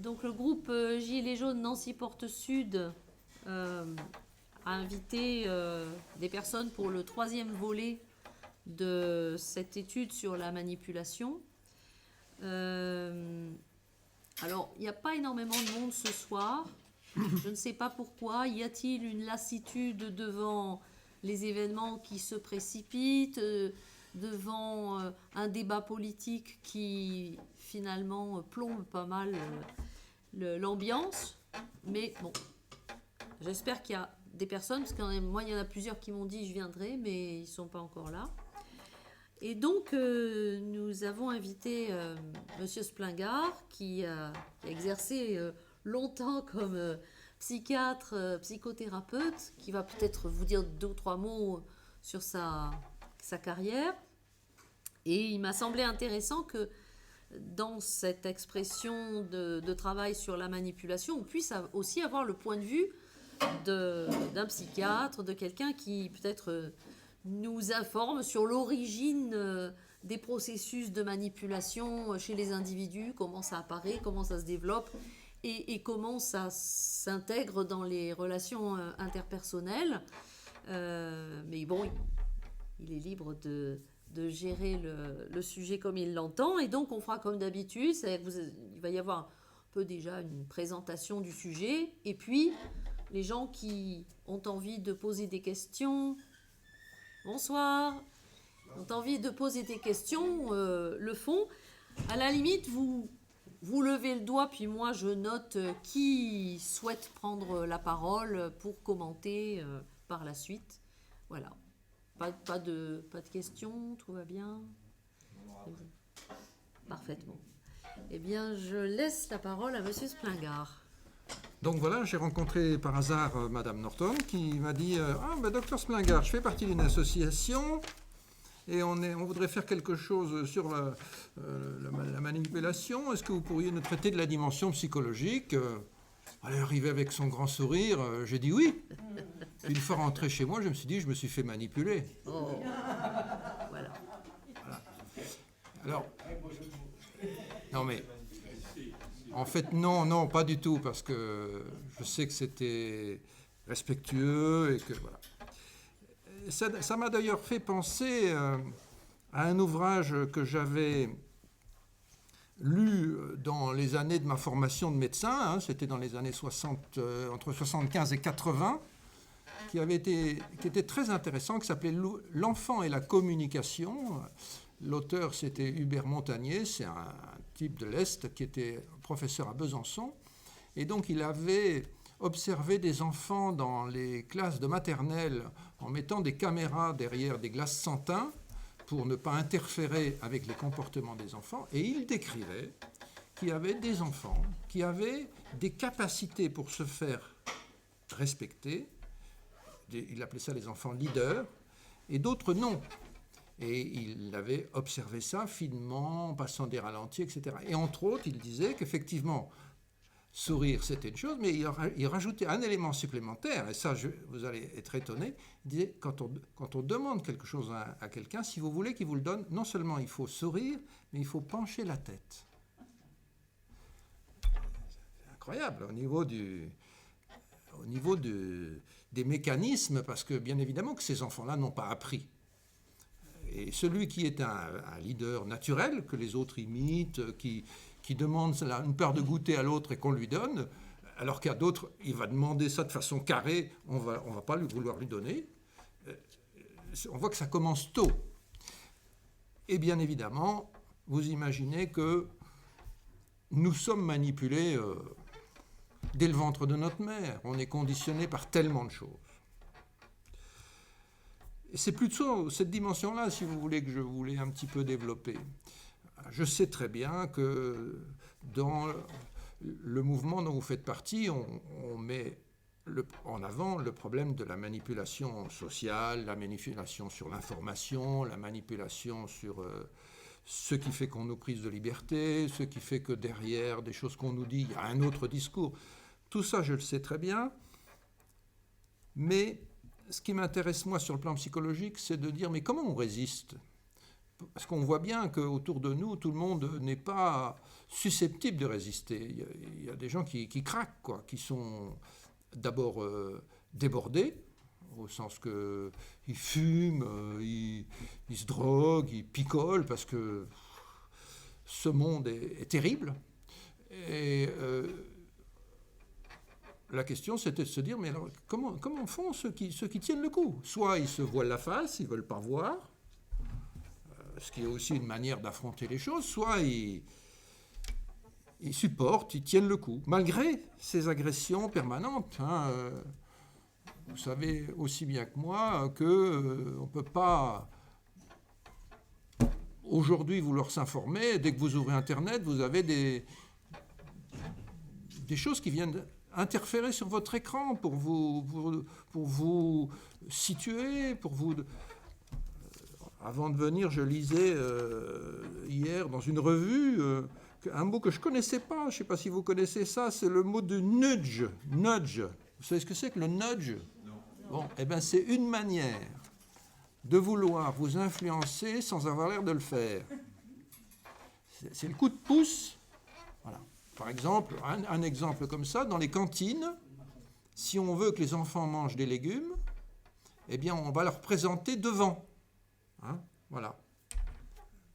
Donc le groupe Gilets jaunes Nancy Porte Sud a invité des personnes pour le 3e volet de cette étude sur la manipulation. Alors, il n'y a pas énormément de monde ce soir. Je ne sais pas pourquoi. Y a-t-il une lassitude devant les événements qui se précipitent, devant un débat politique qui finalement plombe pas mal l'ambiance? Mais bon, j'espère qu'il y a des personnes, parce que moi il y en a plusieurs qui m'ont dit je viendrai, mais ils ne sont pas encore là. Et donc nous avons invité Monsieur Splingard qui a exercé longtemps comme psychiatre, psychothérapeute, qui va peut-être vous dire 2 ou 3 mots sur sa carrière. Et il m'a semblé intéressant que dans cette expression de travail sur la manipulation, on puisse aussi avoir le point de vue d'un psychiatre, de quelqu'un qui peut-être nous informe sur l'origine des processus de manipulation chez les individus, comment ça apparaît, comment ça se développe et comment ça s'intègre dans les relations interpersonnelles. Mais bon, il est libre de gérer le sujet comme il l'entend. Et donc, on fera comme d'habitude. Il va y avoir un peu déjà une présentation du sujet. Et puis, les gens qui ont envie de poser des questions, bonsoir, ont envie de poser des questions, le font. À la limite, vous levez le doigt, puis moi, je note qui souhaite prendre la parole pour commenter par la suite. Voilà. Pas de questions, tout va bien? Parfaitement. Eh bien, je laisse la parole à Monsieur Splingard. Donc voilà, j'ai rencontré par hasard Madame Norton qui m'a dit Docteur Splingard, je fais partie d'une association et on voudrait faire quelque chose sur la manipulation. Est-ce que vous pourriez nous traiter de la dimension psychologique? Elle est arrivée avec son grand sourire, j'ai dit oui. Une fois rentré chez moi, je me suis dit, je me suis fait manipuler. Oh, voilà. Alors, non mais, en fait, non, pas du tout, parce que je sais que c'était respectueux et que voilà. Ça m'a d'ailleurs fait penser à un ouvrage que j'avais lu dans les années de ma formation de médecin, c'était dans les années 60, entre 75 et 80, qui était très intéressant, qui s'appelait « L'enfant et la communication ». L'auteur, c'était Hubert Montagnier, c'est un type de l'Est qui était professeur à Besançon. Et donc, il avait observé des enfants dans les classes de maternelle en mettant des caméras derrière des glaces sans teint pour ne pas interférer avec les comportements des enfants. Et il décrivait qu'il y avait des enfants qui avaient des capacités pour se faire respecter. Il appelait ça les enfants leaders, et d'autres non. Et il avait observé ça finement, en passant des ralentis, etc. Et entre autres, il disait qu'effectivement, sourire, c'était une chose, mais il rajoutait un élément supplémentaire, et ça, vous allez être étonné. Il disait, quand on demande quelque chose à quelqu'un, si vous voulez qu'il vous le donne, non seulement il faut sourire, mais il faut pencher la tête. C'est incroyable, au niveau des mécanismes, parce que bien évidemment que ces enfants-là n'ont pas appris. Et celui qui est un leader naturel, que les autres imitent, qui demande une part de goûter à l'autre et qu'on lui donne, alors qu'il y a d'autres, il va demander ça de façon carrée, on va pas vouloir lui donner. On voit que ça commence tôt. Et bien évidemment, vous imaginez que nous sommes manipulés dès le ventre de notre mère. On est conditionné par tellement de choses. Et c'est plutôt cette dimension-là, si vous voulez, que je voulais un petit peu développer. Je sais très bien que dans le mouvement dont vous faites partie, on met en avant le problème de la manipulation sociale, la manipulation sur l'information, la manipulation sur ce qui fait qu'on nous prive de liberté, ce qui fait que derrière des choses qu'on nous dit, il y a un autre discours. Tout ça, je le sais très bien, mais ce qui m'intéresse, moi, sur le plan psychologique, c'est de dire, mais comment on résiste? parce qu'on voit bien qu'autour de nous, tout le monde n'est pas susceptible de résister. Il y a des gens qui craquent, quoi, qui sont d'abord débordés, au sens qu'ils fument, ils se droguent, ils picolent, parce que ce monde est terrible. Et la question, c'était de se dire, mais alors, comment font ceux qui tiennent le coup? Soit ils se voilent la face, ils ne veulent pas voir, ce qui est aussi une manière d'affronter les choses, soit ils supportent, ils tiennent le coup, malgré ces agressions permanentes. Vous savez aussi bien que moi qu'on ne peut pas aujourd'hui vouloir s'informer. Dès que vous ouvrez Internet, vous avez des choses qui viennent interférer sur votre écran pour vous situer, pour vous... Avant de venir, je lisais hier dans une revue un mot que je ne connaissais pas, je ne sais pas si vous connaissez ça, c'est le mot de nudge. Nudge. Vous savez ce que c'est que le nudge? Non. Bon, eh bien, c'est une manière de vouloir vous influencer sans avoir l'air de le faire. C'est le coup de pouce. Voilà. Par exemple, un exemple comme ça, dans les cantines, si on veut que les enfants mangent des légumes, eh bien, on va leur présenter devant. Voilà.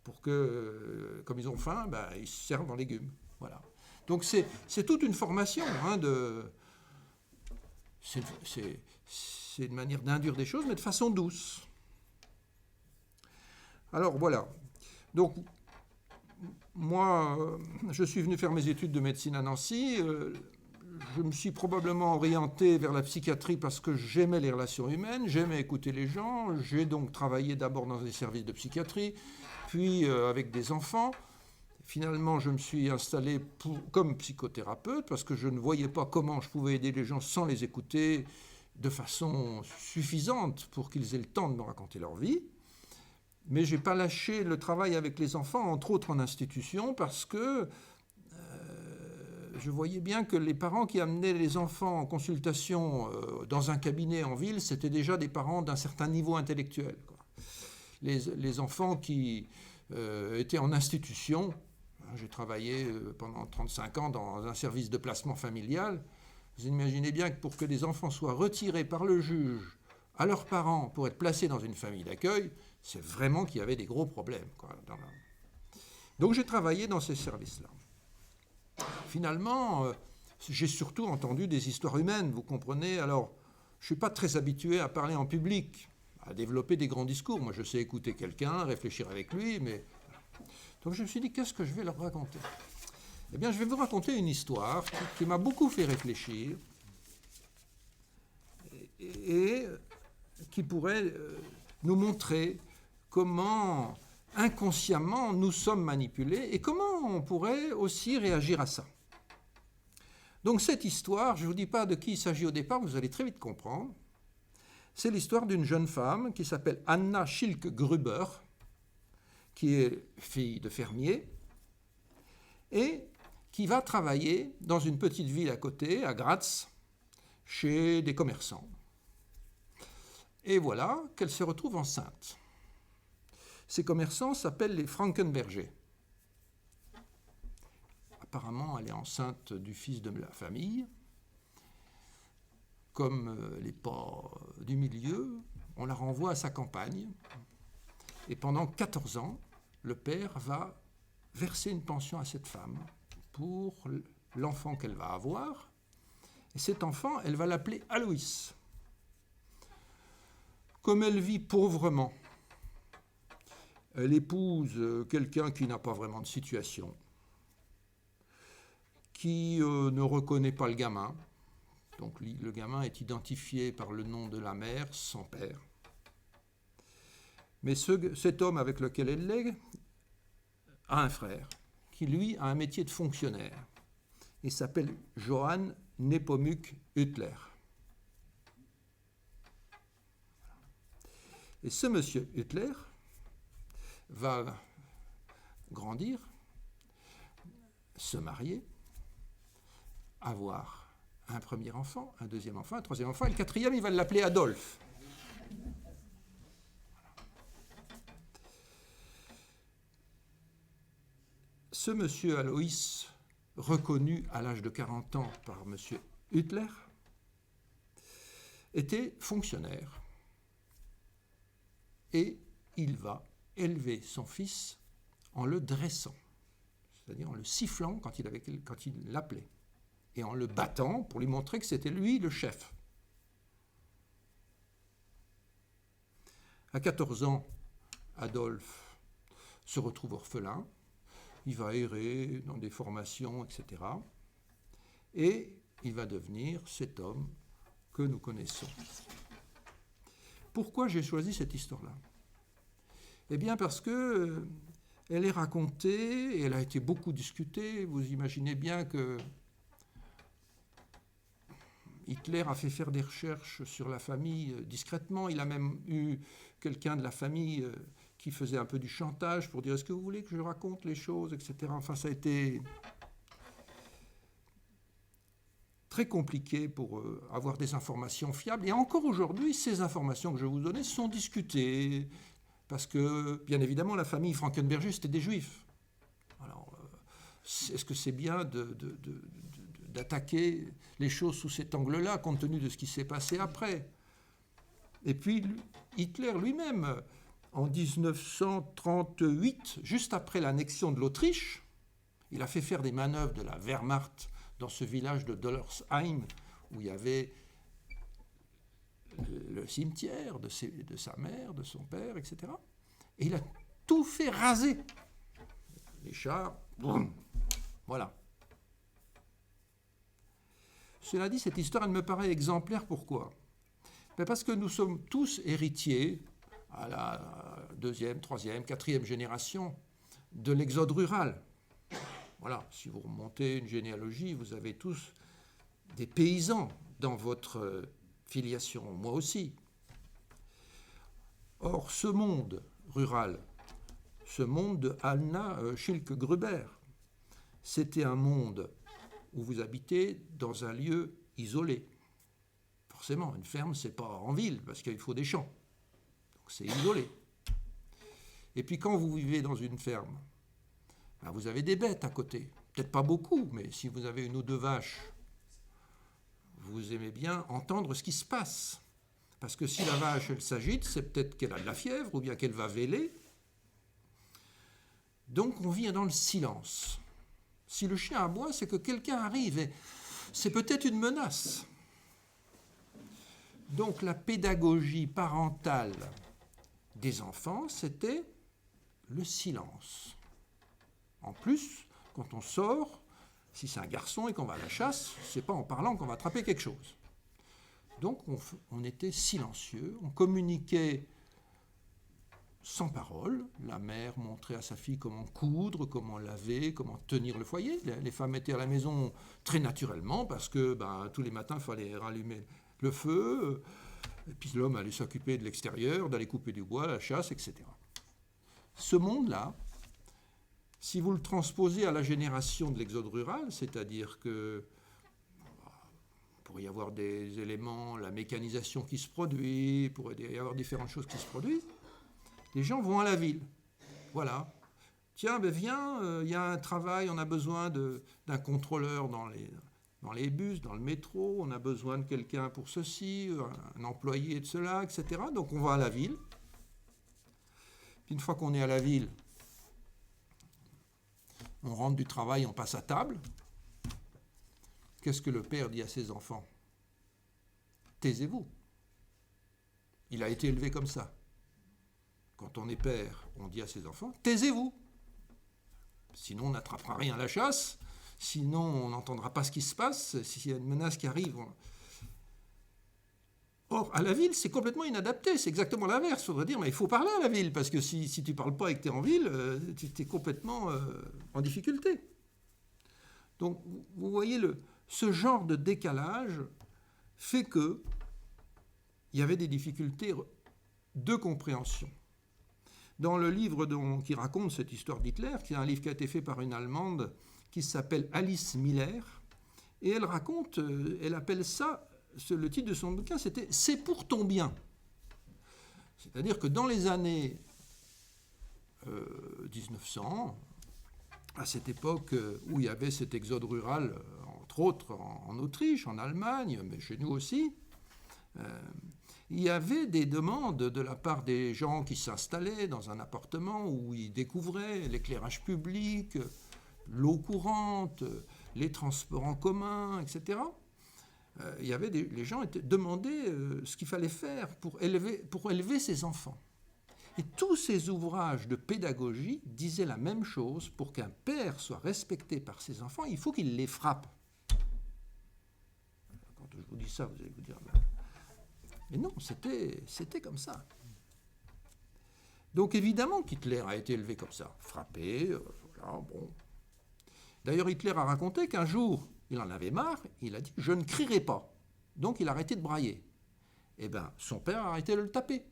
Pour que, comme ils ont faim, ils se servent en légumes. Voilà. Donc c'est toute une formation. C'est une manière d'induire des choses, mais de façon douce. Alors voilà. Donc moi, je suis venu faire mes études de médecine à Nancy. Je me suis probablement orienté vers la psychiatrie parce que j'aimais les relations humaines, j'aimais écouter les gens. J'ai donc travaillé d'abord dans des services de psychiatrie, puis avec des enfants. Finalement, je me suis installé comme psychothérapeute parce que je ne voyais pas comment je pouvais aider les gens sans les écouter de façon suffisante pour qu'ils aient le temps de me raconter leur vie. Mais je n'ai pas lâché le travail avec les enfants, entre autres en institution, parce que je voyais bien que les parents qui amenaient les enfants en consultation dans un cabinet en ville, c'était déjà des parents d'un certain niveau intellectuel, quoi. Les enfants qui étaient en institution, j'ai travaillé pendant 35 ans dans un service de placement familial, vous imaginez bien que pour que des enfants soient retirés par le juge à leurs parents pour être placés dans une famille d'accueil, c'est vraiment qu'il y avait des gros problèmes, quoi. Donc j'ai travaillé dans ces services-là. Finalement, j'ai surtout entendu des histoires humaines, vous comprenez. Alors, je ne suis pas très habitué à parler en public, à développer des grands discours. Moi, je sais écouter quelqu'un, réfléchir avec lui, mais... Donc je me suis dit, qu'est-ce que je vais leur raconter? Eh bien, je vais vous raconter une histoire qui m'a beaucoup fait réfléchir et qui pourrait nous montrer comment inconsciemment nous sommes manipulés et comment on pourrait aussi réagir à ça. Donc cette histoire, je ne vous dis pas de qui il s'agit au départ, vous allez très vite comprendre. C'est l'histoire d'une jeune femme qui s'appelle Anna Schilk-Gruber, qui est fille de fermier et qui va travailler dans une petite ville à côté, à Graz, chez des commerçants. Et voilà qu'elle se retrouve enceinte. Ces commerçants s'appellent les Frankenberger. Apparemment, elle est enceinte du fils de la famille. Comme elle n'est pas du milieu, on la renvoie à sa campagne. Et pendant 14 ans, le père va verser une pension à cette femme pour l'enfant qu'elle va avoir. Et cet enfant, elle va l'appeler Aloïs. Comme elle vit pauvrement, elle épouse quelqu'un qui n'a pas vraiment de situation, qui ne reconnaît pas le gamin. Donc le gamin est identifié par le nom de la mère, son père. Mais cet homme avec lequel elle est a un frère, qui lui a un métier de fonctionnaire. Il s'appelle Johann Nepomuk Hitler. Et ce monsieur Hitler va grandir, se marier, avoir un premier enfant, un deuxième enfant, un troisième enfant, et le quatrième, il va l'appeler Adolphe. ce monsieur Alois, reconnu à l'âge de 40 ans par monsieur Hitler, était fonctionnaire et il va élever son fils en le dressant, c'est-à-dire en le sifflant quand il l'appelait, et en le battant pour lui montrer que c'était lui le chef. À 14 ans, Adolphe se retrouve orphelin, il va errer dans des formations, etc. Et il va devenir cet homme que nous connaissons. Pourquoi j'ai choisi cette histoire-là ? Eh bien parce que elle est racontée et elle a été beaucoup discutée. Vous imaginez bien que Hitler a fait faire des recherches sur la famille discrètement. Il a même eu quelqu'un de la famille qui faisait un peu du chantage pour dire « Est-ce que vous voulez que je raconte les choses ?» etc. Enfin, ça a été très compliqué pour avoir des informations fiables. Et encore aujourd'hui, ces informations que je vais vous donner sont discutées. Parce que, bien évidemment, la famille Frankenberger, c'était des juifs. Alors, est-ce que c'est bien d'attaquer les choses sous cet angle-là, compte tenu de ce qui s'est passé après ? Et puis, Hitler lui-même, en 1938, juste après l'annexion de l'Autriche, il a fait faire des manœuvres de la Wehrmacht dans ce village de Dollersheim, où il y avait le cimetière de sa mère, de son père, etc. Et il a tout fait raser. Les chars, boum, voilà. Cela dit, cette histoire, elle me paraît exemplaire. Pourquoi ? Parce que nous sommes tous héritiers, à la 2e, 3e, 4e génération, de l'exode rural. Voilà, si vous remontez une généalogie, vous avez tous des paysans dans votre filiation, moi aussi. Or, ce monde rural, ce monde de Anna Schilke-Gruber, c'était un monde où vous habitez dans un lieu isolé. Forcément, une ferme, c'est pas en ville, parce qu'il faut des champs. Donc c'est isolé. Et puis quand vous vivez dans une ferme, ben vous avez des bêtes à côté. Peut-être pas beaucoup, mais si vous avez une ou deux vaches, vous aimez bien entendre ce qui se passe. Parce que si la vache, elle s'agite, c'est peut-être qu'elle a de la fièvre ou bien qu'elle va véler. Donc on vit dans le silence. Si le chien aboie, c'est que quelqu'un arrive et c'est peut-être une menace. Donc la pédagogie parentale des enfants, c'était le silence. En plus, quand on sort, si c'est un garçon et qu'on va à la chasse, c'est pas en parlant qu'on va attraper quelque chose. Donc on était silencieux, on communiquait sans parole. La mère montrait à sa fille comment coudre, comment laver, comment tenir le foyer. Les femmes étaient à la maison très naturellement parce que tous les matins, il fallait rallumer le feu. Et puis l'homme allait s'occuper de l'extérieur, d'aller couper du bois, la chasse, etc. Ce monde-là, si vous le transposez à la génération de l'exode rural, c'est-à-dire que pourrait y avoir des éléments, la mécanisation qui se produit, il pourrait y avoir différentes choses qui se produisent, les gens vont à la ville. Voilà. Tiens, viens, il y a un travail, on a besoin d'un contrôleur dans les bus, dans le métro, on a besoin de quelqu'un pour ceci, un employé de cela, etc. Donc on va à la ville. Puis une fois qu'on est à la ville, on rentre du travail, on passe à table. Qu'est-ce que le père dit à ses enfants ? Taisez-vous. Il a été élevé comme ça. Quand on est père, on dit à ses enfants, taisez-vous. Sinon, on n'attrapera rien à la chasse. Sinon, on n'entendra pas ce qui se passe. S'il y a une menace qui arrive. Or, à la ville, c'est complètement inadapté. C'est exactement l'inverse. Il faudrait dire, mais il faut parler à la ville. Parce que si tu ne parles pas et que tu es en ville, tu es complètement en difficulté. Donc, vous voyez, ce genre de décalage fait qu'il y avait des difficultés de compréhension. Dans le livre qui raconte cette histoire d'Hitler, qui est un livre qui a été fait par une Allemande qui s'appelle Alice Miller, et elle raconte, elle appelle ça, le titre de son bouquin, c'était « C'est pour ton bien ». C'est-à-dire que dans les années 1900, à cette époque où il y avait cet exode rural, entre autres en Autriche, en Allemagne, mais chez nous aussi, il y avait des demandes de la part des gens qui s'installaient dans un appartement où ils découvraient l'éclairage public, l'eau courante, les transports en commun, etc. Il y avait les gens demandaient ce qu'il fallait faire pour élever ses enfants. Et tous ces ouvrages de pédagogie disaient la même chose: pour qu'un père soit respecté par ses enfants, il faut qu'il les frappe. Quand je vous dis ça, vous allez vous dire... Mais non, c'était comme ça. Donc évidemment qu'Hitler a été élevé comme ça, frappé, voilà, bon. D'ailleurs, Hitler a raconté qu'un jour, il en avait marre, il a dit « je ne crierai pas ». Donc il a arrêté de brailler. Eh bien, son père a arrêté de le taper.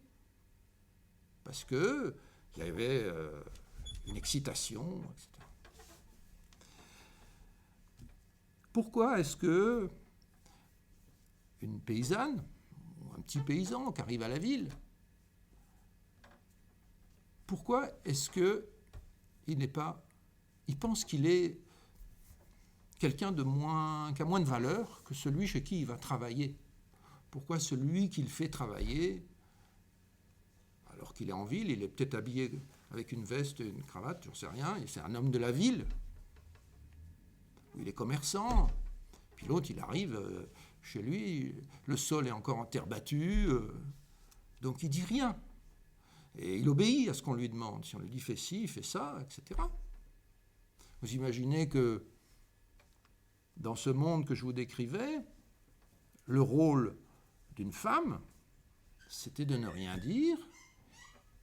Parce qu'il y avait une excitation, etc. Pourquoi est-ce que une paysanne, ou un petit paysan qui arrive à la ville, pourquoi est-ce il pense qu'il est quelqu'un qui a moins de valeur que celui chez qui il va travailler? Pourquoi celui qu'il fait travailler, alors qu'il est en ville, il est peut-être habillé avec une veste et une cravate, j'en sais rien, c'est un homme de la ville, où il est commerçant, puis l'autre, il arrive chez lui, le sol est encore en terre battue, donc il dit rien. Et il obéit à ce qu'on lui demande. Si on lui dit fais ci, fais ça, etc. Vous imaginez que dans ce monde que je vous décrivais, le rôle d'une femme, c'était de ne rien dire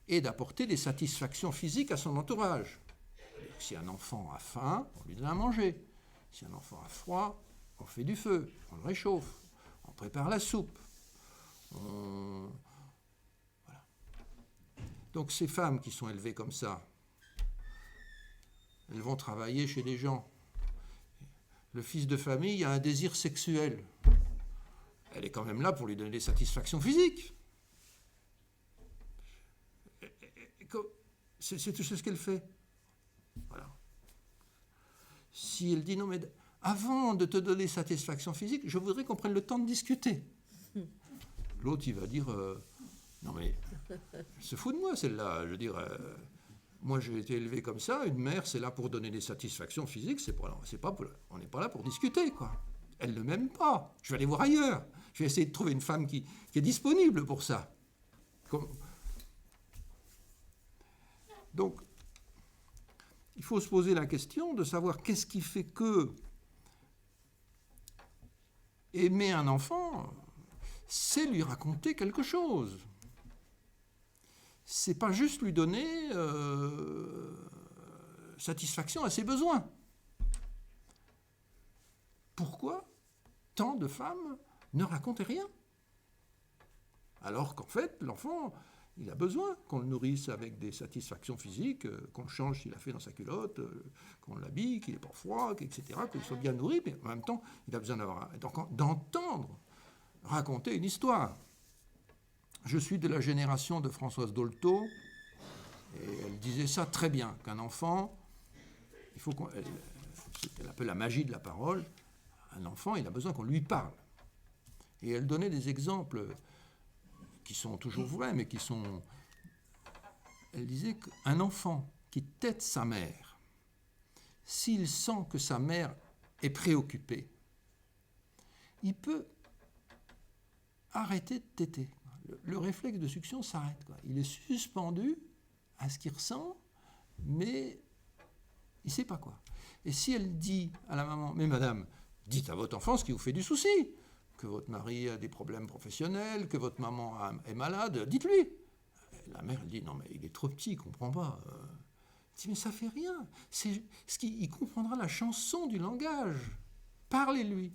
et d'apporter des satisfactions physiques à son entourage. Si un enfant a faim, on lui donne à manger. Si un enfant a froid, on fait du feu, on le réchauffe, on prépare la soupe. Voilà. Donc ces femmes qui sont élevées comme ça, elles vont travailler chez des gens. Le fils de famille a un désir sexuel. Elle est quand même là pour lui donner des satisfactions physiques. C'est tout ce qu'elle fait. Voilà. Si elle dit non, mais avant de te donner satisfaction physique, je voudrais qu'on prenne le temps de discuter. L'autre, il va dire non, mais elle se fout de moi, celle-là. Je veux dire, moi, j'ai été élevé comme ça. Une mère, c'est là pour donner des satisfactions physiques. On n'est pas là pour discuter, quoi. Elle ne m'aime pas. Je vais aller voir ailleurs. Je vais essayer de trouver une femme qui est disponible pour ça. Donc, il faut se poser la question de savoir qu'est-ce qui fait que aimer un enfant, c'est lui raconter quelque chose. C'est pas juste lui donner satisfaction à ses besoins. Pourquoi tant de femmes ne racontaient rien? Alors qu'en fait, l'enfant, il a besoin qu'on le nourrisse avec des satisfactions physiques, qu'on le change s'il a fait dans sa culotte, qu'on l'habille, qu'il n'ait pas froid, etc., qu'il soit bien nourri, mais en même temps, il a besoin d'entendre raconter une histoire. Je suis de la génération de Françoise Dolto, et elle disait ça très bien, qu'un enfant, elle appelle la magie de la parole, un enfant, il a besoin qu'on lui parle. Et elle donnait des exemples qui sont toujours vrais, mais qui sont... Elle disait qu'un enfant qui tète sa mère, s'il sent que sa mère est préoccupée, il peut arrêter de téter. Le réflexe de succion s'arrête, quoi. Il est suspendu à ce qu'il ressent, mais il ne sait pas quoi. Et si elle dit à la maman, mais madame, dites à votre enfant ce qui vous fait du souci, que votre mari a des problèmes professionnels, que votre maman est malade, dites-lui. La mère, elle dit, non mais il est trop petit, il ne comprend pas. Elle dit, mais ça ne fait rien. Il comprendra la chanson du langage. Parlez-lui.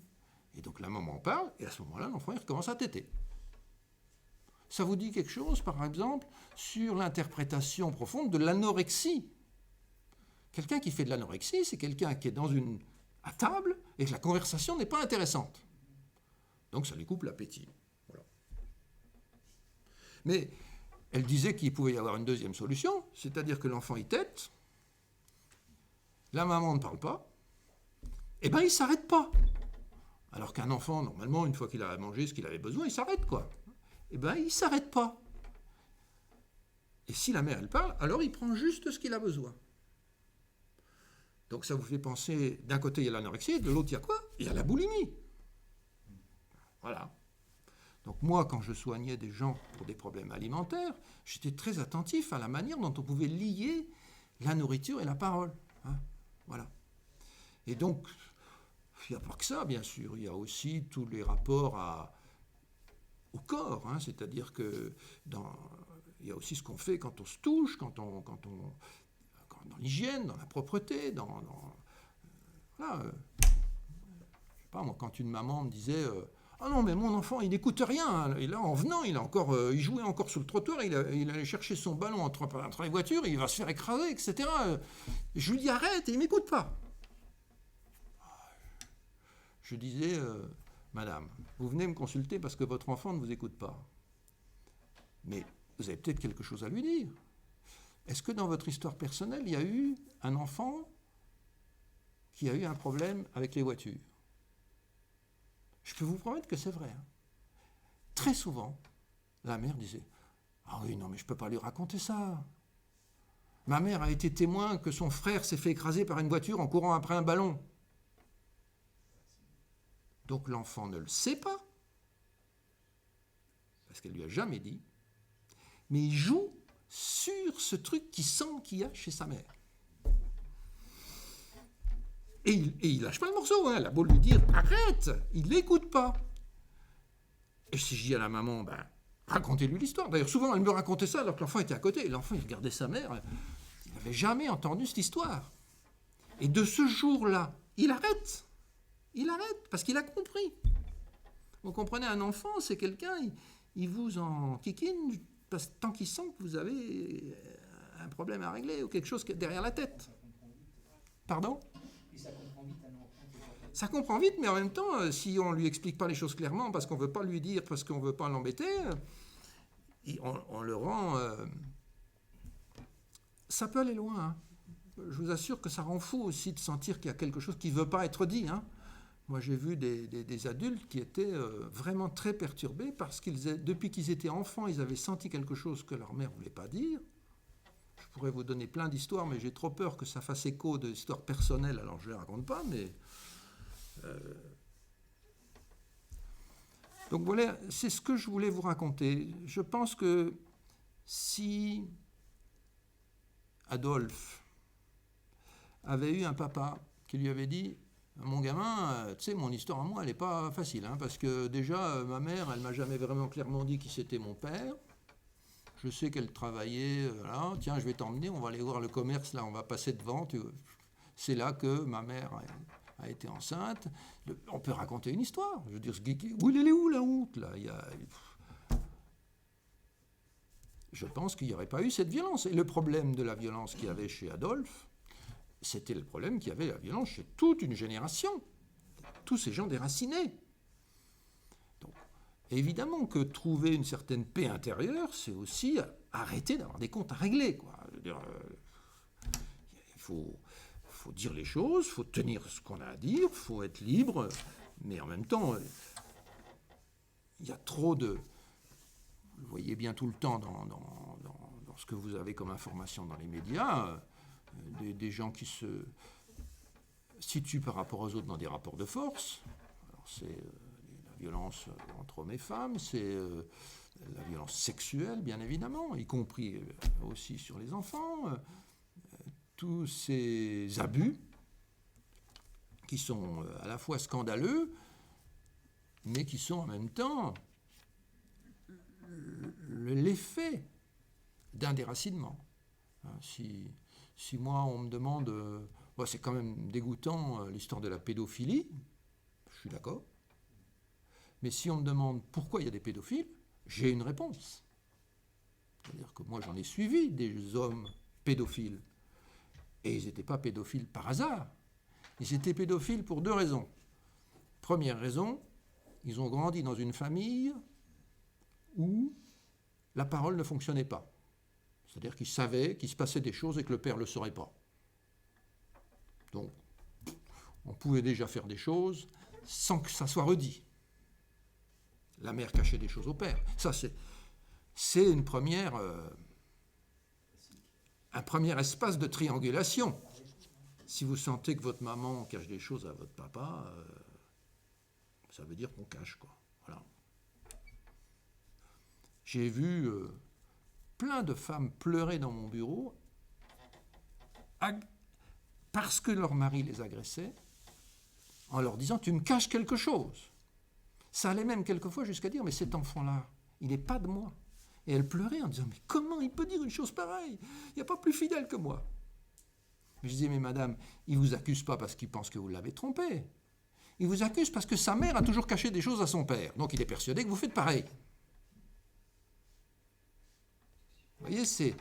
Et donc la maman parle, et à ce moment-là, l'enfant, il recommence à téter. Ça vous dit quelque chose, par exemple, sur l'interprétation profonde de l'anorexie. Quelqu'un qui fait de l'anorexie, c'est quelqu'un qui est à table et que la conversation n'est pas intéressante. Donc ça lui coupe l'appétit. Voilà. Mais elle disait qu'il pouvait y avoir une deuxième solution, c'est-à-dire que l'enfant il tète, la maman ne parle pas, eh bien il ne s'arrête pas. Alors qu'un enfant, normalement, une fois qu'il a mangé ce qu'il avait besoin, il s'arrête, quoi. Eh bien il ne s'arrête pas. Et si la mère, elle parle, alors il prend juste ce qu'il a besoin. Donc ça vous fait penser, d'un côté il y a l'anorexie, de l'autre il y a quoi? Il y a la boulimie. Voilà. Donc moi, quand je soignais des gens pour des problèmes alimentaires, j'étais très attentif à la manière dont on pouvait lier la nourriture et la parole. Hein, voilà. Et donc, il n'y a pas que ça, bien sûr. Il y a aussi tous les rapports au corps. Hein, c'est-à-dire que il y a aussi ce qu'on fait quand on se touche, dans l'hygiène, dans la propreté, voilà. Je sais pas, moi, quand une maman me disait... Ah non, mais mon enfant, il n'écoute rien. Et là, en venant, il jouait encore sur le trottoir, il allait chercher son ballon entre les voitures, il va se faire écraser, etc. Je lui dis arrête, et il ne m'écoute pas. Je disais, madame, vous venez me consulter parce que votre enfant ne vous écoute pas. Mais vous avez peut-être quelque chose à lui dire. Est-ce que dans votre histoire personnelle, il y a eu un enfant qui a eu un problème avec les voitures? Je peux vous promettre que c'est vrai. Hein. Très souvent, la mère disait « Ah oui, non, mais je ne peux pas lui raconter ça. Ma mère a été témoin que son frère s'est fait écraser par une voiture en courant après un ballon. » Donc l'enfant ne le sait pas, parce qu'elle ne lui a jamais dit, mais il joue sur ce truc qu'il sent qu'il y a chez sa mère. Et il lâche pas le morceau, hein. Elle a beau lui dire « Arrête !» Il l'écoute pas. Et si je dis à la maman, racontez-lui l'histoire. D'ailleurs, souvent, elle me racontait ça alors que l'enfant était à côté. Et l'enfant, il regardait sa mère. Il n'avait jamais entendu cette histoire. Et de ce jour-là, il arrête. Il arrête, parce qu'il a compris. Vous comprenez, un enfant, c'est quelqu'un, il vous en kikine tant qu'il sent que vous avez un problème à régler ou quelque chose derrière la tête. Pardon ? Ça comprend vite, mais en même temps, si on ne lui explique pas les choses clairement, parce qu'on ne veut pas lui dire, parce qu'on ne veut pas l'embêter, on le rend... Ça peut aller loin. Hein. Je vous assure que ça rend fou aussi de sentir qu'il y a quelque chose qui ne veut pas être dit. Hein. Moi, j'ai vu des adultes qui étaient vraiment très perturbés parce depuis qu'ils étaient enfants, ils avaient senti quelque chose que leur mère ne voulait pas dire. Je pourrais vous donner plein d'histoires, mais j'ai trop peur que ça fasse écho d'histoires personnelles, alors je ne les raconte pas, mais... Donc voilà, c'est ce que je voulais vous raconter. Je pense que si Adolphe avait eu un papa qui lui avait dit « Mon gamin, tu sais, mon histoire à moi, elle n'est pas facile, hein, parce que déjà, ma mère, elle ne m'a jamais vraiment clairement dit qui c'était mon père. Je sais qu'elle travaillait, là, tiens, je vais t'emmener, on va aller voir le commerce, là, on va passer devant. C'est là que ma mère a été enceinte. On peut raconter une histoire. Je veux dire, où elle est où la honte là? Je pense qu'il n'y aurait pas eu cette violence. Et le problème de la violence qu'il y avait chez Adolphe, c'était le problème qu'il y avait la violence chez toute une génération. Tous ces gens déracinés. Donc, évidemment que trouver une certaine paix intérieure, c'est aussi arrêter d'avoir des comptes à régler, quoi. Je veux dire, il faut dire les choses, il faut tenir ce qu'on a à dire, il faut être libre, mais en même temps, il y a trop de... Vous le voyez bien tout le temps dans ce que vous avez comme information dans les médias, des gens qui se situent par rapport aux autres dans des rapports de force. Alors c'est la violence entre hommes et femmes, c'est la violence sexuelle, bien évidemment, y compris aussi sur les enfants, tous ces abus qui sont à la fois scandaleux, mais qui sont en même temps l'effet d'un déracinement. Si moi, on me demande... c'est quand même dégoûtant, l'histoire de la pédophilie, je suis d'accord. Mais si on me demande pourquoi il y a des pédophiles, j'ai une réponse. C'est-à-dire que moi, j'en ai suivi des hommes pédophiles. Et ils n'étaient pas pédophiles par hasard. Ils étaient pédophiles pour deux raisons. Première raison, ils ont grandi dans une famille où la parole ne fonctionnait pas. C'est-à-dire qu'ils savaient qu'il se passait des choses et que le père ne le saurait pas. Donc, on pouvait déjà faire des choses sans que ça soit redit. La mère cachait des choses au père. Ça, c'est une première, un premier espace de triangulation. Si vous sentez que votre maman cache des choses à votre papa, ça veut dire qu'on cache, quoi. Voilà. J'ai vu plein de femmes pleurer dans mon bureau parce que leur mari les agressait, en leur disant « tu me caches quelque chose ». Ça allait même quelquefois jusqu'à dire « mais cet enfant-là, il n'est pas de moi ». Et elle pleurait en disant « mais comment il peut dire une chose pareille? Il n'y a pas plus fidèle que moi ». Je disais « mais madame, il ne vous accuse pas parce qu'il pense que vous l'avez trompé. Il vous accuse parce que sa mère a toujours caché des choses à son père. Donc il est persuadé que vous faites pareil. » Vous voyez, c'est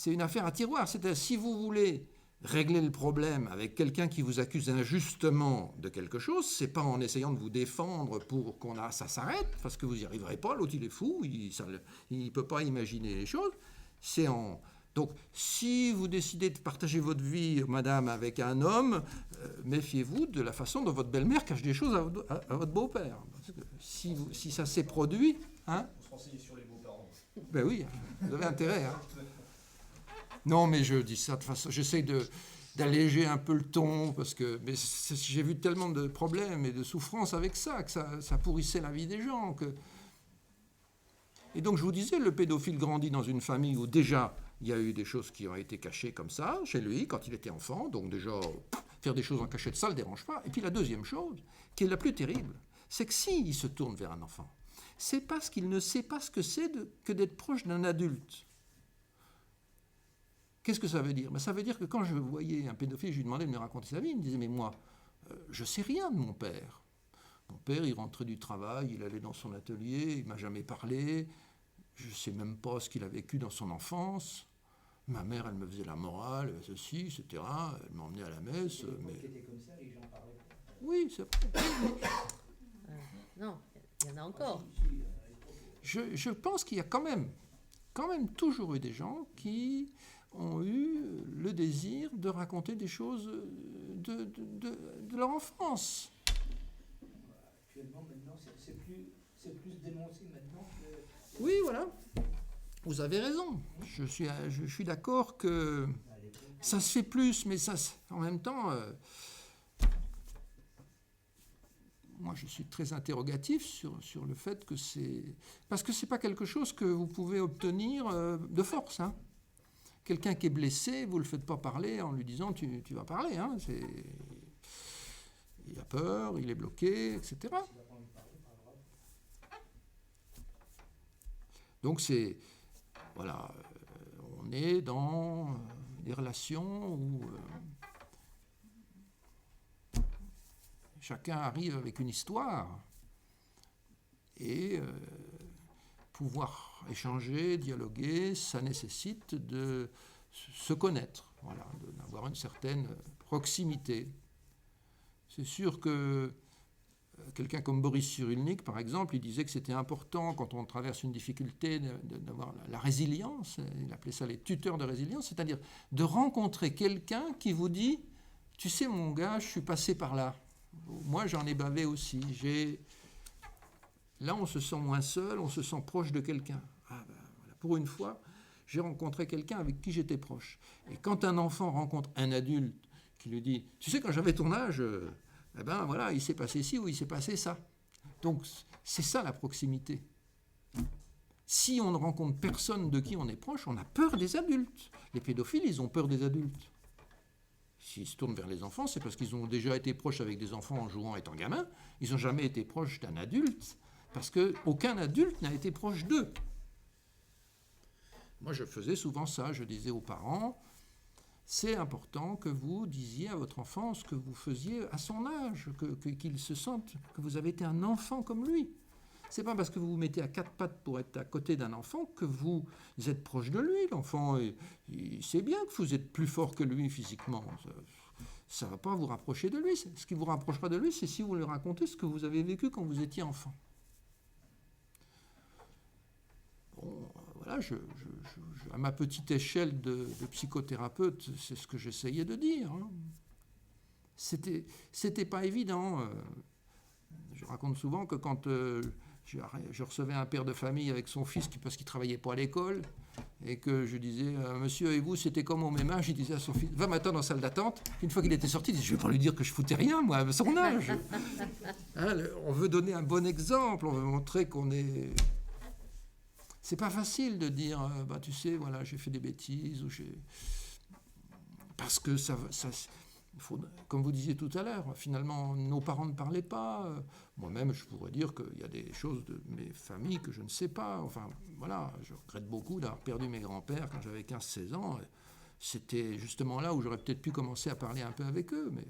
une affaire à tiroir. C'est-à-dire, si vous voulez régler le problème avec quelqu'un qui vous accuse injustement de quelque chose, c'est pas en essayant de vous défendre pour ça s'arrête, parce que vous n'y arriverez pas, l'autre il est fou, il ne peut pas imaginer les choses. Donc, si vous décidez de partager votre vie, madame, avec un homme, méfiez-vous de la façon dont votre belle-mère cache des choses à votre beau-père. Parce que si ça s'est produit... Hein, on se renseigne sur les beaux-parents. Ben oui, vous avez intérêt. Hein. Non, mais je dis ça de façon... J'essaie d'alléger un peu le ton, parce que j'ai vu tellement de problèmes et de souffrances avec ça, que ça pourrissait la vie des gens. Et donc, je vous disais, le pédophile grandit dans une famille où déjà, il y a eu des choses qui ont été cachées comme ça, chez lui, quand il était enfant. Donc déjà, faire des choses en cachette, ça ne le dérange pas. Et puis la deuxième chose, qui est la plus terrible, c'est que s'il se tourne vers un enfant, c'est parce qu'il ne sait pas ce que c'est que d'être proche d'un adulte. Qu'est-ce que ça veut dire? Ça veut dire que quand je voyais un pédophile, je lui demandais de me raconter sa vie, il me disait « mais moi, je ne sais rien de mon père. Mon père, il rentrait du travail, il allait dans son atelier, il ne m'a jamais parlé, je ne sais même pas ce qu'il a vécu dans son enfance. Ma mère, elle me faisait la morale, ceci, etc. Elle m'emmenait à la messe. Mais... comme ça, les gens parlaient. Oui, c'est vrai. Non, il y en a encore. Je pense qu'il y a quand même toujours eu des gens qui ont eu le désir de raconter des choses de leur enfance. Actuellement, maintenant, c'est plus dénoncé maintenant que... Oui, voilà. Vous avez raison. Je suis d'accord que ça se fait plus, mais ça, en même temps, moi, je suis très interrogatif sur le fait que c'est... Parce que ce n'est pas quelque chose que vous pouvez obtenir de force. Hein. Quelqu'un qui est blessé, vous ne le faites pas parler en lui disant « tu vas parler hein. ». Il a peur, il est bloqué, etc. Donc c'est... Voilà, on est dans des relations où chacun arrive avec une histoire et pouvoir échanger, dialoguer, ça nécessite de se connaître, voilà, d'avoir une certaine proximité. C'est sûr que quelqu'un comme Boris Cyrulnik, par exemple, il disait que c'était important, quand on traverse une difficulté, d'avoir la résilience. Il appelait ça les tuteurs de résilience, c'est-à-dire de rencontrer quelqu'un qui vous dit « Tu sais, mon gars, je suis passé par là. Moi, j'en ai bavé aussi. Là, on se sent moins seul, on se sent proche de quelqu'un. Ah ben, voilà. Pour une fois, j'ai rencontré quelqu'un avec qui j'étais proche. Et quand un enfant rencontre un adulte qui lui dit « Tu sais, quand j'avais ton âge... eh bien voilà, il s'est passé ci ou il s'est passé ça. » Donc c'est ça la proximité. Si on ne rencontre personne de qui on est proche, on a peur des adultes. Les pédophiles, ils ont peur des adultes. S'ils se tournent vers les enfants, c'est parce qu'ils ont déjà été proches avec des enfants en jouant étant gamins. Ils n'ont jamais été proches d'un adulte, parce qu'aucun adulte n'a été proche d'eux. Moi, je faisais souvent ça. Je disais aux parents... C'est important que vous disiez à votre enfant ce que vous faisiez à son âge, qu'il se sente que vous avez été un enfant comme lui. Ce n'est pas parce que vous vous mettez à quatre pattes pour être à côté d'un enfant que vous êtes proche de lui. L'enfant, il sait bien que vous êtes plus fort que lui physiquement. Ça ne va pas vous rapprocher de lui. Ce qui vous rapprochera de lui, c'est si vous lui racontez ce que vous avez vécu quand vous étiez enfant. Bon, voilà, à ma petite échelle de psychothérapeute, c'est ce que j'essayais de dire. Hein. c'était pas évident. Je raconte souvent que quand je recevais un père de famille avec son fils parce qu'il travaillait pas à l'école, et que je disais, monsieur et vous, c'était comme au même âge, il disait à son fils, va m'attendre en salle d'attente. Une fois qu'il était sorti, il disait, je vais pas lui dire que je foutais rien, moi, à son âge. Hein, on veut donner un bon exemple, on veut montrer qu'on est... C'est pas facile de dire, bah tu sais, voilà, j'ai fait des bêtises, ou parce que ça faut, comme vous disiez tout à l'heure, finalement, nos parents ne parlaient pas. Moi-même, je pourrais dire qu'il y a des choses de mes familles que je ne sais pas. Enfin, voilà, je regrette beaucoup d'avoir perdu mes grands-pères quand j'avais 15-16 ans. C'était justement là où j'aurais peut-être pu commencer à parler un peu avec eux. Mais...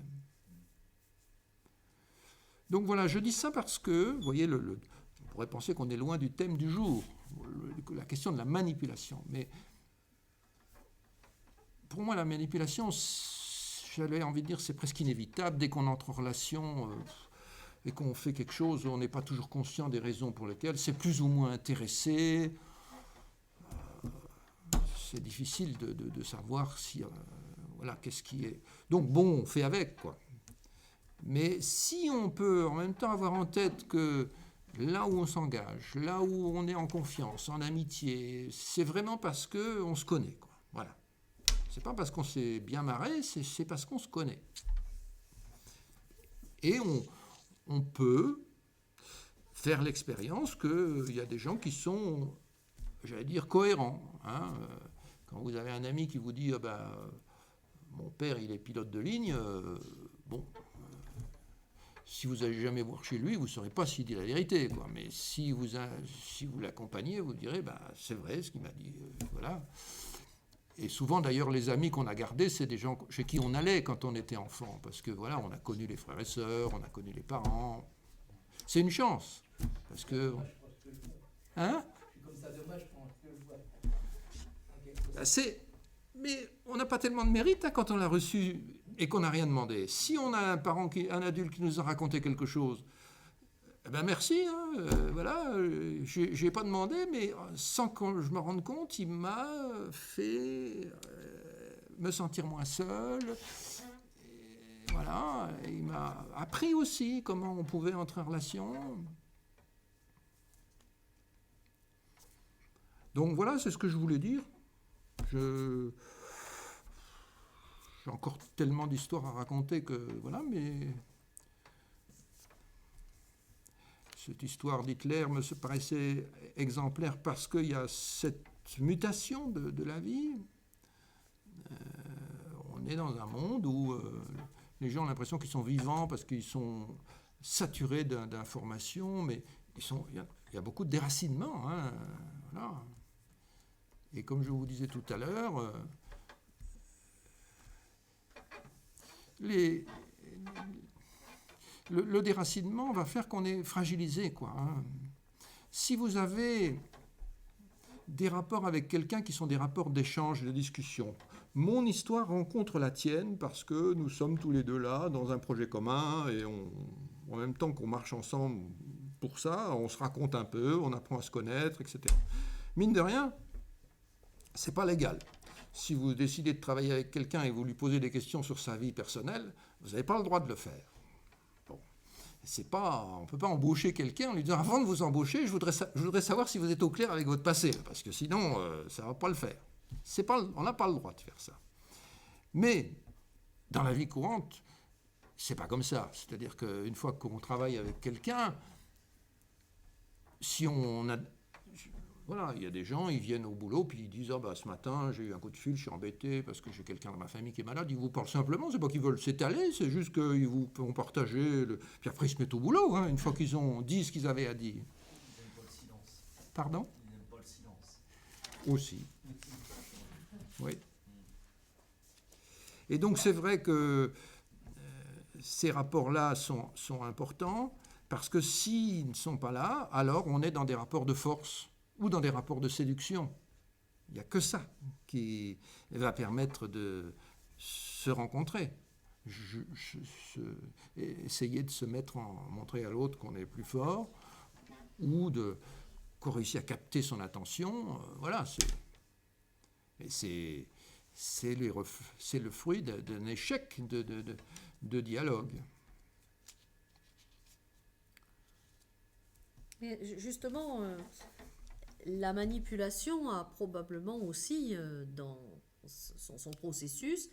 Donc voilà, je dis ça parce que, vous voyez, on pourrait penser qu'on est loin du thème du jour, la question de la manipulation. Mais pour moi, la manipulation, j'avais envie de dire, c'est presque inévitable. Dès qu'on entre en relation et qu'on fait quelque chose, on n'est pas toujours conscient des raisons pour lesquelles. C'est plus ou moins intéressé. C'est difficile de savoir si... voilà, qu'est-ce qui est... Donc bon, on fait avec, quoi. Mais si on peut en même temps avoir en tête que là où on s'engage, là où on est en confiance, en amitié, c'est vraiment parce qu'on se connaît, quoi. Voilà. C'est pas parce qu'on s'est bien marré, c'est parce qu'on se connaît. Et on peut faire l'expérience qu'il y a des gens qui sont, j'allais dire, cohérents. Hein. Quand vous avez un ami qui vous dit mon père, il est pilote de ligne, si vous n'allez jamais voir chez lui, vous ne saurez pas s'il dit la vérité, quoi. Mais si vous l'accompagnez, vous direz, c'est vrai ce qu'il m'a dit. Voilà. Et souvent, d'ailleurs, les amis qu'on a gardés, c'est des gens chez qui on allait quand on était enfant. Parce que, voilà, on a connu les frères et sœurs, on a connu les parents. C'est une chance. Parce que... Hein ? Comme ça, dommage, je pense que je vois. Mais on n'a pas tellement de mérite quand on l'a reçu et qu'on n'a rien demandé. Si on a un adulte qui nous a raconté quelque chose, merci, hein, voilà, je n'ai pas demandé, mais sans que je me rende compte, il m'a fait me sentir moins seul. Et voilà, il m'a appris aussi comment on pouvait entrer en relation. Donc voilà, c'est ce que je voulais dire. J'ai encore tellement d'histoires à raconter que voilà, mais... Cette histoire d'Hitler me paraissait exemplaire parce qu'il y a cette mutation de la vie. On est dans un monde où les gens ont l'impression qu'ils sont vivants parce qu'ils sont saturés d'informations, mais il y a beaucoup de déracinement. Hein, voilà. Et comme je vous disais tout à l'heure, le déracinement va faire qu'on est fragilisé, quoi. Hein. Si vous avez des rapports avec quelqu'un qui sont des rapports d'échange, de discussion, mon histoire rencontre la tienne parce que nous sommes tous les deux là dans un projet commun et en même temps qu'on marche ensemble pour ça, on se raconte un peu, on apprend à se connaître, etc. Mine de rien, c'est pas légal. Si vous décidez de travailler avec quelqu'un et vous lui posez des questions sur sa vie personnelle, vous n'avez pas le droit de le faire. On ne peut pas embaucher quelqu'un en lui disant avant de vous embaucher, je voudrais savoir si vous êtes au clair avec votre passé, parce que sinon, ça ne va pas le faire. On n'a pas le droit de faire ça. Mais dans la vie courante, c'est pas comme ça. C'est-à-dire qu'une fois qu'on travaille avec quelqu'un, si on a... Voilà, il y a des gens, ils viennent au boulot, puis ils disent ce matin, j'ai eu un coup de fil, je suis embêté parce que j'ai quelqu'un dans ma famille qui est malade. Ils vous parlent simplement, c'est pas qu'ils veulent s'étaler, c'est juste qu'ils vous ont partagé. Puis après, ils se mettent au boulot, hein, une fois qu'ils ont dit ce qu'ils avaient à dire. Ils n'aiment pas le silence. Pardon ? Ils n'aiment pas le silence. Aussi. Oui. Et donc, c'est vrai que ces rapports-là sont importants, parce que s'ils ne sont pas là, alors on est dans des rapports de force ou dans des rapports de séduction. Il n'y a que ça qui va permettre de se rencontrer. Essayer de se montrer à l'autre qu'on est plus fort, ou qu'on réussit à capter son attention. Voilà, c'est le fruit d'un échec de dialogue. Mais justement, la manipulation a probablement aussi, dans son processus,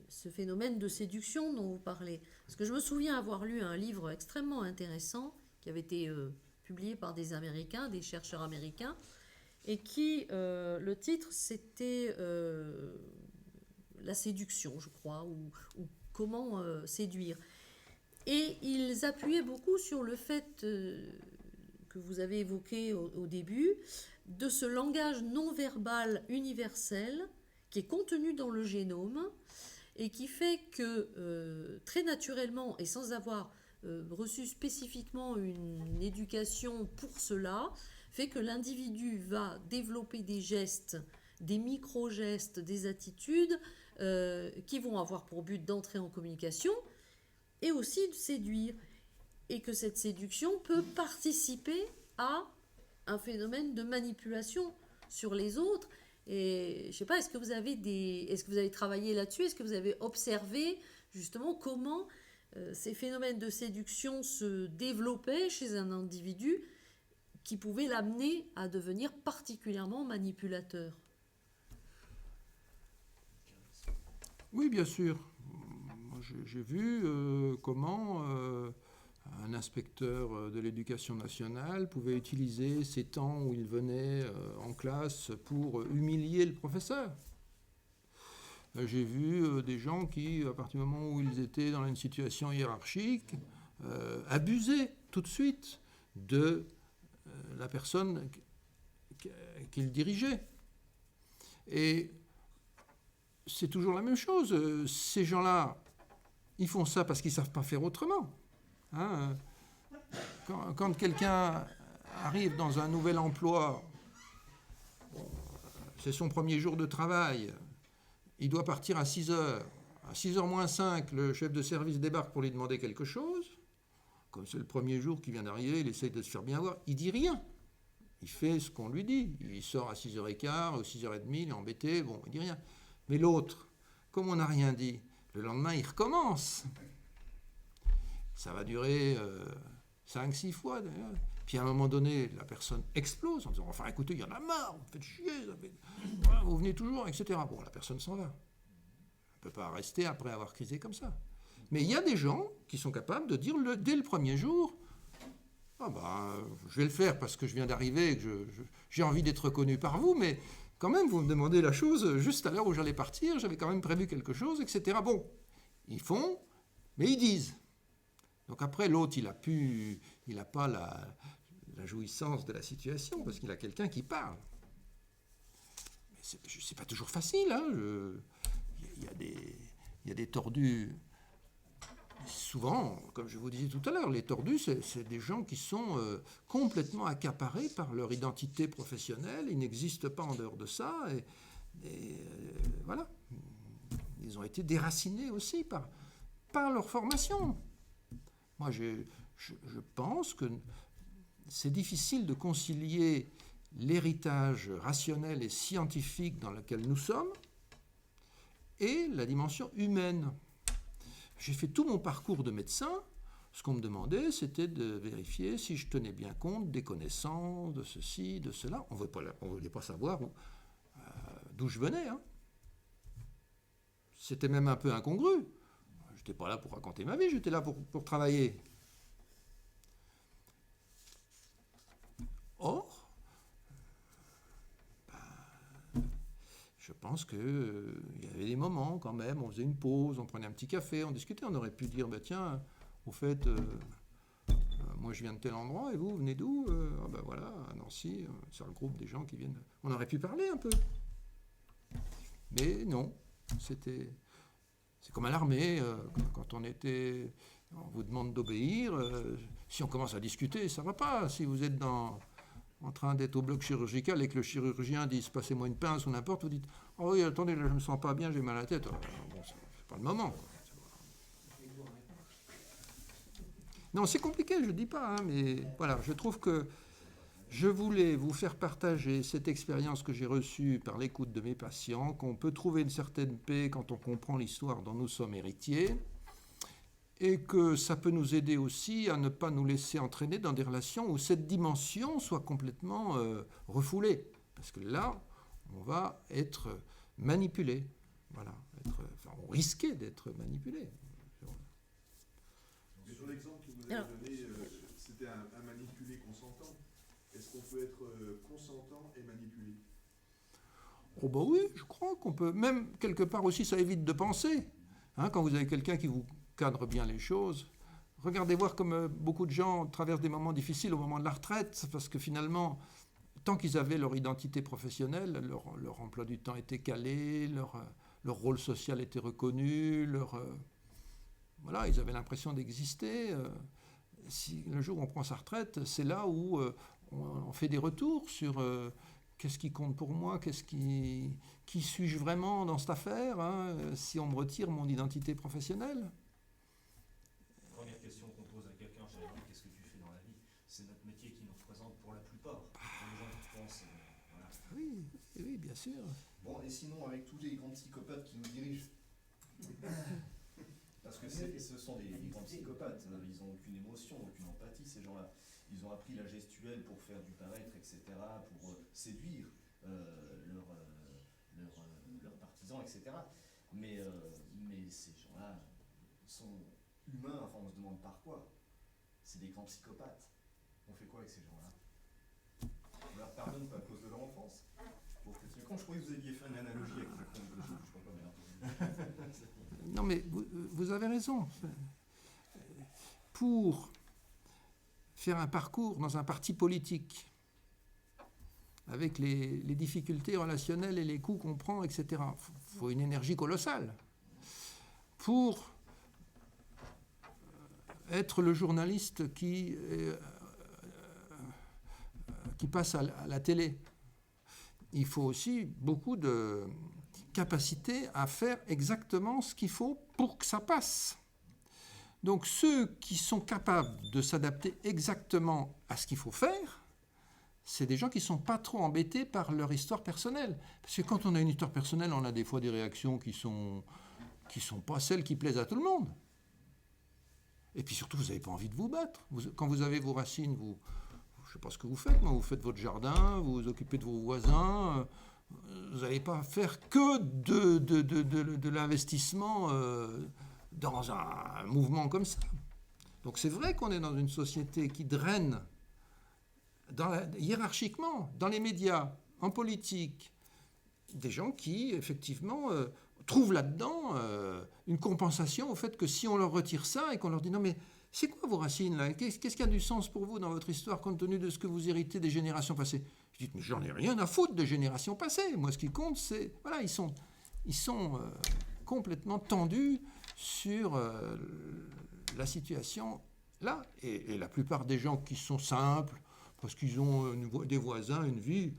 ce phénomène de séduction dont vous parlez. Parce que je me souviens avoir lu un livre extrêmement intéressant qui avait été publié par des Américains, des chercheurs américains, et qui, le titre, c'était la séduction, je crois, ou comment séduire. Et ils appuyaient beaucoup sur le fait que vous avez évoqué au début, de ce langage non verbal universel qui est contenu dans le génome et qui fait que très naturellement et sans avoir reçu spécifiquement une éducation pour cela, fait que l'individu va développer des gestes, des micro-gestes, des attitudes qui vont avoir pour but d'entrer en communication et aussi de séduire. Et que cette séduction peut participer à un phénomène de manipulation sur les autres. Et je ne sais pas, est-ce que vous avez travaillé là-dessus? Est-ce que vous avez observé justement comment ces phénomènes de séduction se développaient chez un individu qui pouvait l'amener à devenir particulièrement manipulateur? Oui, bien sûr. Moi, j'ai vu comment un inspecteur de l'éducation nationale pouvait utiliser ces temps où il venait en classe pour humilier le professeur. J'ai vu des gens qui, à partir du moment où ils étaient dans une situation hiérarchique, abusaient tout de suite de la personne qu'ils dirigeaient. Et c'est toujours la même chose. Ces gens-là, ils font ça parce qu'ils ne savent pas faire autrement. Hein, quand quelqu'un arrive dans un nouvel emploi, c'est son premier jour de travail, il doit partir à 6 heures. À 6h moins 5, le chef de service débarque pour lui demander quelque chose. Comme c'est le premier jour qu'il vient d'arriver, il essaye de se faire bien voir. Il dit rien. Il fait ce qu'on lui dit. Il sort à 6h15 ou 6h30, il est embêté, bon, il dit rien. Mais l'autre, comme on n'a rien dit, le lendemain, il recommence. Ça va durer 5-6 fois d'ailleurs. Puis à un moment donné, la personne explose en disant « Enfin écoutez, il y en a marre, vous me faites chier, voilà, vous venez toujours, etc. » Bon, la personne s'en va. On ne peut pas rester après avoir crisé comme ça. Mais il y a des gens qui sont capables de dire dès le premier jour « Ah ben, je vais le faire parce que je viens d'arriver et que j'ai envie d'être reconnu par vous, mais quand même, vous me demandez la chose juste à l'heure où j'allais partir, j'avais quand même prévu quelque chose, etc. » Bon, ils font, mais ils disent. Donc après, l'autre, il n'a pas la jouissance de la situation parce qu'il a quelqu'un qui parle. Mais c'est pas toujours facile. Hein, il y a des tordus. Souvent, comme je vous disais tout à l'heure, les tordus, c'est des gens qui sont complètement accaparés par leur identité professionnelle. Ils n'existent pas en dehors de ça. Et voilà. Ils ont été déracinés aussi par leur formation. Moi, je pense que c'est difficile de concilier l'héritage rationnel et scientifique dans lequel nous sommes et la dimension humaine. J'ai fait tout mon parcours de médecin. Ce qu'on me demandait, c'était de vérifier si je tenais bien compte des connaissances, de ceci, de cela. On ne voulait pas savoir d'où je venais. Hein. C'était même un peu incongru. Je n'étais pas là pour raconter ma vie, j'étais là pour travailler. Or, je pense qu'il y avait des moments quand même, on faisait une pause, on prenait un petit café, on discutait, on aurait pu dire, tiens, au fait, moi je viens de tel endroit et vous venez d'où? Voilà, à Nancy, c'est le groupe des gens qui viennent. On aurait pu parler un peu. Mais non, c'est comme à l'armée, quand on vous demande d'obéir, si on commence à discuter, ça ne va pas. Si vous êtes en train d'être au bloc chirurgical et que le chirurgien dit « passez-moi une pince » ou n'importe, vous dites « oh oui, attendez, là, je ne me sens pas bien, j'ai mal à la tête ». Bon, c'est pas le moment. Non, c'est compliqué, je ne dis pas, hein, mais voilà, je trouve que je voulais vous faire partager cette expérience que j'ai reçue par l'écoute de mes patients, qu'on peut trouver une certaine paix quand on comprend l'histoire dont nous sommes héritiers, et que ça peut nous aider aussi à ne pas nous laisser entraîner dans des relations où cette dimension soit complètement refoulée. Parce que là, on va être manipulé. Voilà, on risquait d'être manipulé. Mais sur l'exemple que vous avez donné, c'était un manipulé consentant. Est-ce qu'on peut être consentant et manipulé? Oh bah oui, je crois qu'on peut. Même quelque part aussi, ça évite de penser. Hein, quand vous avez quelqu'un qui vous cadre bien les choses. Regardez voir comme beaucoup de gens traversent des moments difficiles au moment de la retraite, parce que finalement, tant qu'ils avaient leur identité professionnelle, leur emploi du temps était calé, leur rôle social était reconnu, voilà, ils avaient l'impression d'exister. Si le jour où on prend sa retraite, c'est là où on fait des retours sur qu'est-ce qui compte pour moi, qui suis-je vraiment dans cette affaire, hein, si on me retire mon identité professionnelle. Première question qu'on pose à quelqu'un, généralement, qu'est-ce que tu fais dans la vie? C'est notre métier qui nous représente pour la plupart. Pour les gens qui pensent, voilà. Oui, bien sûr. Bon, et sinon, avec tous les grands psychopathes qui nous dirigent, parce que ce sont des grands psychopathes, ils n'ont aucune émotion, aucune empathie, ces gens-là. Ils ont appris la gestuelle pour faire du paraître, etc., pour séduire leurs partisans, etc. Mais ces gens-là sont humains, enfin on se demande par quoi. C'est des grands psychopathes. On fait quoi avec ces gens-là? On leur pardonne pas à cause de leur enfance? Quand je croyais que vous aviez fait une analogie avec la chronologie, je sais pas quoi, mais Non, mais vous avez raison. Pour faire un parcours dans un parti politique, avec les difficultés relationnelles et les coups qu'on prend, etc., il faut une énergie colossale. Pour être le journaliste qui passe à la télé, il faut aussi beaucoup de capacité à faire exactement ce qu'il faut pour que ça passe. Donc ceux qui sont capables de s'adapter exactement à ce qu'il faut faire, c'est des gens qui ne sont pas trop embêtés par leur histoire personnelle. Parce que quand on a une histoire personnelle, on a des fois des réactions qui sont pas celles qui plaisent à tout le monde. Et puis surtout, vous n'avez pas envie de vous battre. Quand vous avez vos racines, je ne sais pas ce que vous faites, moi, vous faites votre jardin, vous vous occupez de vos voisins, vous n'allez pas faire que de l'investissement dans un mouvement comme ça. Donc c'est vrai qu'on est dans une société qui draine hiérarchiquement, dans les médias, en politique, des gens qui, effectivement, trouvent là-dedans une compensation au fait que si on leur retire ça et qu'on leur dit « Non, mais c'est quoi vos racines, là? Qu'est-ce qui a du sens pour vous dans votre histoire, compte tenu de ce que vous héritez des générations passées ?» Je dis « Mais j'en ai rien à foutre des générations passées. Moi, ce qui compte, c'est... » Voilà, ils sont complètement tendus sur la situation là. Et la plupart des gens qui sont simples, parce qu'ils ont des voisins, une vie,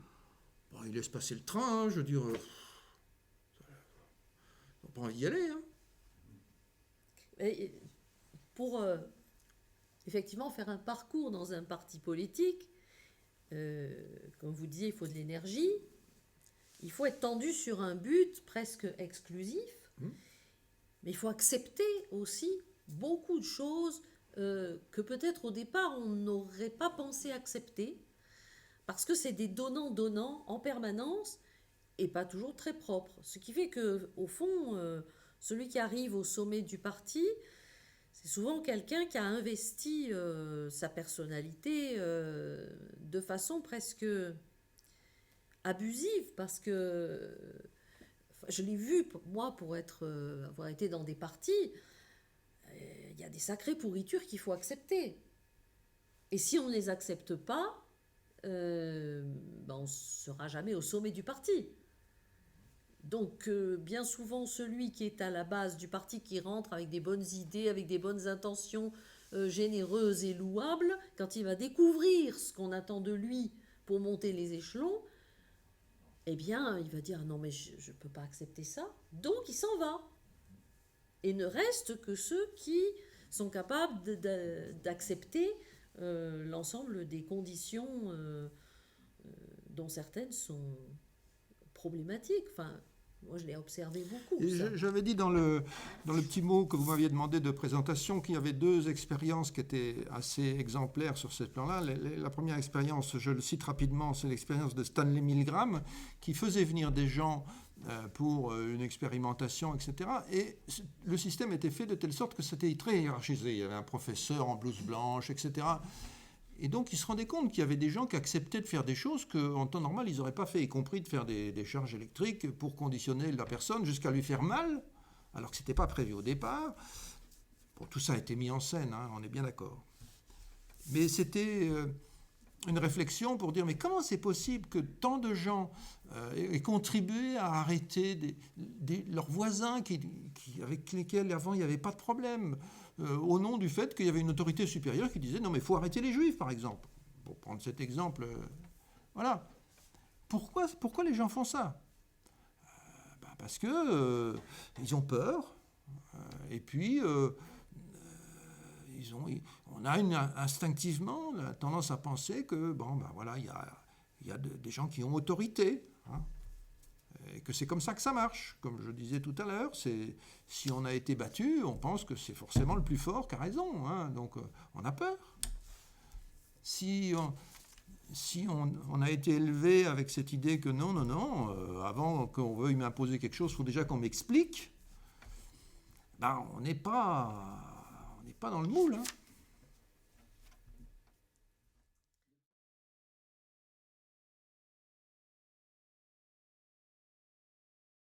bon, ils laissent passer le train, hein, je veux dire... ils n'ont pas envie d'y aller. Hein. Et pour effectivement faire un parcours dans un parti politique, comme vous disiez, il faut de l'énergie, il faut être tendu sur un but presque exclusif, mais il faut accepter aussi beaucoup de choses que peut-être au départ on n'aurait pas pensé accepter, parce que c'est des donnants-donnants en permanence et pas toujours très propres. Ce qui fait que, au fond, celui qui arrive au sommet du parti, c'est souvent quelqu'un qui a investi sa personnalité de façon presque abusive, parce que je l'ai vu, moi, pour avoir été dans des partis, il y a des sacrées pourritures qu'il faut accepter. Et si on ne les accepte pas, on ne sera jamais au sommet du parti. Donc, bien souvent, celui qui est à la base du parti, qui rentre avec des bonnes idées, avec des bonnes intentions généreuses et louables, quand il va découvrir ce qu'on attend de lui pour monter les échelons, eh bien, il va dire « Non, mais je ne peux pas accepter ça ». Donc, il s'en va. Et ne reste que ceux qui sont capables d'accepter l'ensemble des conditions dont certaines sont problématiques. Enfin, Moi, je l'ai observé beaucoup. Et Ça. j'avais dit dans le petit mot que vous m'aviez demandé de présentation qu'il y avait 2 expériences qui étaient assez exemplaires sur ce plan-là. La première expérience, je le cite rapidement, c'est l'expérience de Stanley Milgram, qui faisait venir des gens pour une expérimentation, etc. Et le système était fait de telle sorte que c'était très hiérarchisé. Il y avait un professeur en blouse blanche, etc. Et donc, ils se rendaient compte qu'il y avait des gens qui acceptaient de faire des choses qu'en temps normal, ils n'auraient pas fait, y compris de faire des charges électriques pour conditionner la personne jusqu'à lui faire mal, alors que ce n'était pas prévu au départ. Bon, tout ça a été mis en scène, hein, on est bien d'accord. Mais c'était une réflexion pour dire, mais comment c'est possible que tant de gens aient contribué à arrêter leurs voisins avec lesquels avant il n'y avait pas de problème, au nom du fait qu'il y avait une autorité supérieure qui disait non mais il faut arrêter les juifs par exemple. Pour prendre cet exemple, voilà. Pourquoi les gens font ça? Parce que ils ont peur, et puis on a instinctivement la tendance à penser que voilà, il y a des gens qui ont autorité, hein, et que c'est comme ça que ça marche. Comme je disais tout à l'heure, si on a été battu, on pense que c'est forcément le plus fort qui a raison, hein, donc on a peur. Si on a été élevé avec cette idée que non, avant qu'on veuille m'imposer quelque chose, il faut déjà qu'on m'explique, on n'est pas dans le moule, hein.